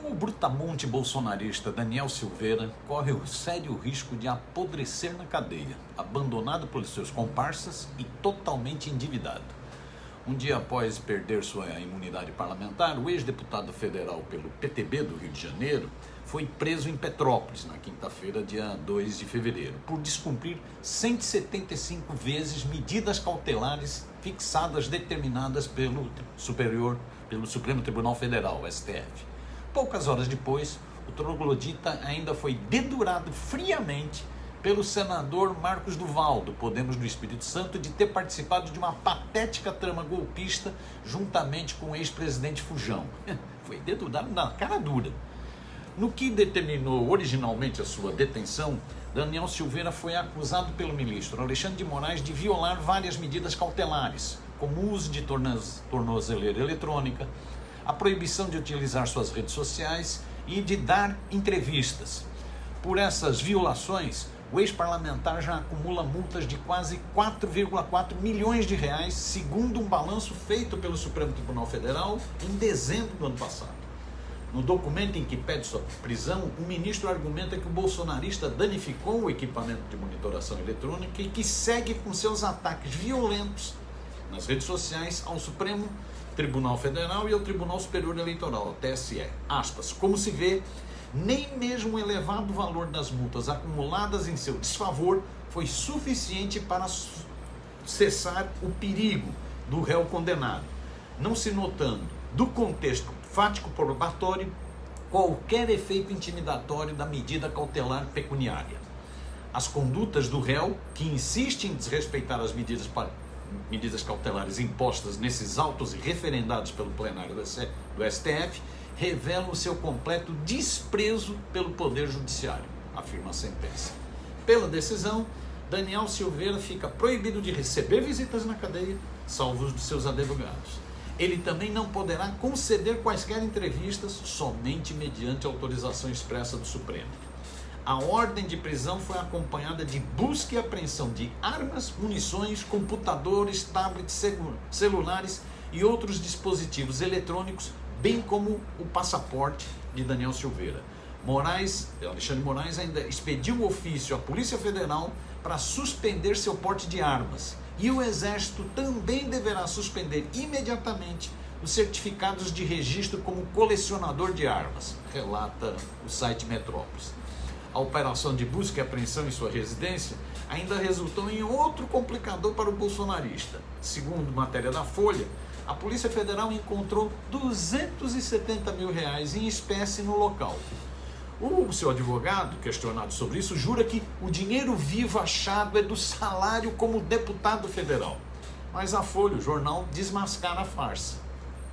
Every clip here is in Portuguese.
O brutamonte bolsonarista Daniel Silveira corre o sério risco de apodrecer na cadeia, abandonado pelos seus comparsas e totalmente endividado. Um dia após perder sua imunidade parlamentar, o ex-deputado federal pelo PTB do Rio de Janeiro foi preso em Petrópolis, na quinta-feira, dia 2 de fevereiro, por descumprir 175 vezes medidas cautelares fixadas, determinadas pelo Supremo Tribunal Federal, STF. Poucas horas depois, o troglodita ainda foi dedurado friamente pelo senador Marcos Duval, do Podemos do Espírito Santo, de ter participado de uma patética trama golpista juntamente com o ex-presidente Fujão. Foi dedurado na cara dura. No que determinou originalmente a sua detenção, Daniel Silveira foi acusado pelo ministro Alexandre de Moraes de violar várias medidas cautelares, como o uso de tornozeleira eletrônica, a proibição de utilizar suas redes sociais e de dar entrevistas. Por essas violações, o ex-parlamentar já acumula multas de quase 4,4 milhões de reais, segundo um balanço feito pelo Supremo Tribunal Federal em dezembro do ano passado. No documento em que pede sua prisão, o ministro argumenta que o bolsonarista danificou o equipamento de monitoração eletrônica e que segue com seus ataques violentos nas redes sociais ao Supremo Tribunal Federal e ao Tribunal Superior Eleitoral, TSE. Aspas, como se vê, nem mesmo o elevado valor das multas acumuladas em seu desfavor foi suficiente para cessar o perigo do réu condenado, não se notando do contexto fático probatório qualquer efeito intimidatório da medida cautelar pecuniária. As condutas do réu, que insiste em desrespeitar as medidas cautelares impostas nesses autos e referendados pelo plenário do STF, revelam o seu completo desprezo pelo Poder Judiciário, afirma a sentença. Pela decisão, Daniel Silveira fica proibido de receber visitas na cadeia, salvo os de seus advogados. Ele também não poderá conceder quaisquer entrevistas, somente mediante autorização expressa do Supremo. A ordem de prisão foi acompanhada de busca e apreensão de armas, munições, computadores, tablets, celulares e outros dispositivos eletrônicos, bem como o passaporte de Daniel Silveira. Alexandre de Moraes ainda expediu um ofício à Polícia Federal para suspender seu porte de armas. E o Exército também deverá suspender imediatamente os certificados de registro como colecionador de armas, relata o site Metrópolis. A operação de busca e apreensão em sua residência ainda resultou em outro complicador para o bolsonarista. Segundo matéria da Folha, a Polícia Federal encontrou R$270 mil em espécie no local. O seu advogado, questionado sobre isso, jura que o dinheiro vivo achado é do salário como deputado federal. Mas a Folha, o jornal, desmascara a farsa.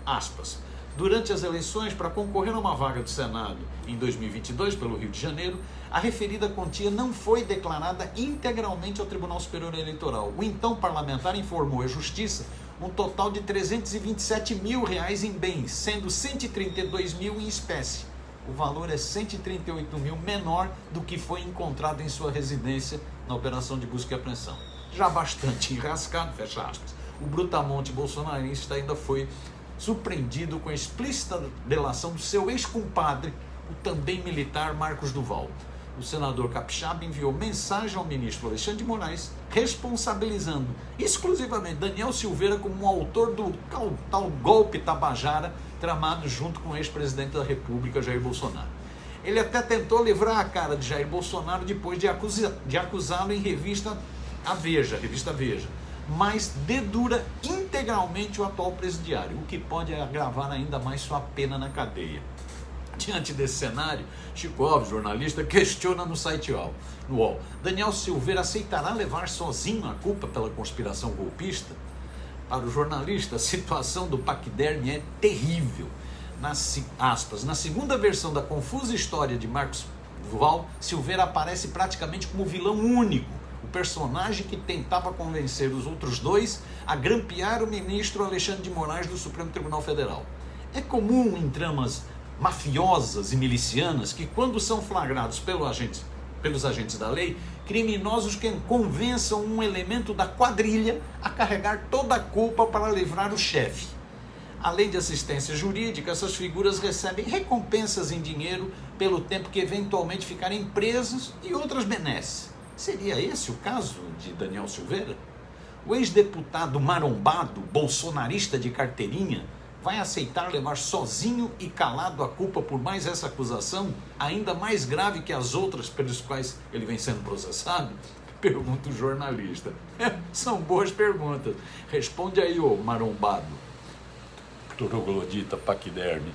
Aspas. Durante as eleições para concorrer a uma vaga do Senado em 2022 pelo Rio de Janeiro, a referida quantia não foi declarada integralmente ao Tribunal Superior Eleitoral. O então parlamentar informou à Justiça um total de R$327 mil em bens, sendo 132 mil em espécie. O valor é 138 mil menor do que foi encontrado em sua residência na operação de busca e apreensão. Já bastante enrascado, fecha aspas, o brutamonte bolsonarista ainda foi surpreendido com a explícita delação do seu ex-compadre, o também militar Marcos Duval. O senador capixaba enviou mensagem ao ministro Alexandre de Moraes, responsabilizando exclusivamente Daniel Silveira como um autor do tal golpe tabajara tramado junto com o ex-presidente da República, Jair Bolsonaro. Ele até tentou livrar a cara de Jair Bolsonaro depois de acusá-lo em revista Veja, mas dedura integralmente o atual presidiário, o que pode agravar ainda mais sua pena na cadeia. Diante desse cenário, Chico Alves, jornalista, questiona no site UOL: Daniel Silveira aceitará levar sozinho a culpa pela conspiração golpista? Para o jornalista, a situação do paquiderme é terrível. Na segunda versão da confusa história de Marcos Duval, Silveira aparece praticamente como vilão único, o personagem que tentava convencer os outros dois a grampear o ministro Alexandre de Moraes do Supremo Tribunal Federal. É comum em tramas mafiosas e milicianas que, quando são flagrados pelos agentes da lei, criminosos que convençam um elemento da quadrilha a carregar toda a culpa para livrar o chefe. Além de assistência jurídica, essas figuras recebem recompensas em dinheiro pelo tempo que eventualmente ficarem presos e outras benesses. Seria esse o caso de Daniel Silveira? O ex-deputado marombado, bolsonarista de carteirinha, vai aceitar levar sozinho e calado a culpa por mais essa acusação, ainda mais grave que as outras pelas quais ele vem sendo processado? Pergunta o jornalista. São boas perguntas. Responde aí, ô marombado. Troglodita paquiderme.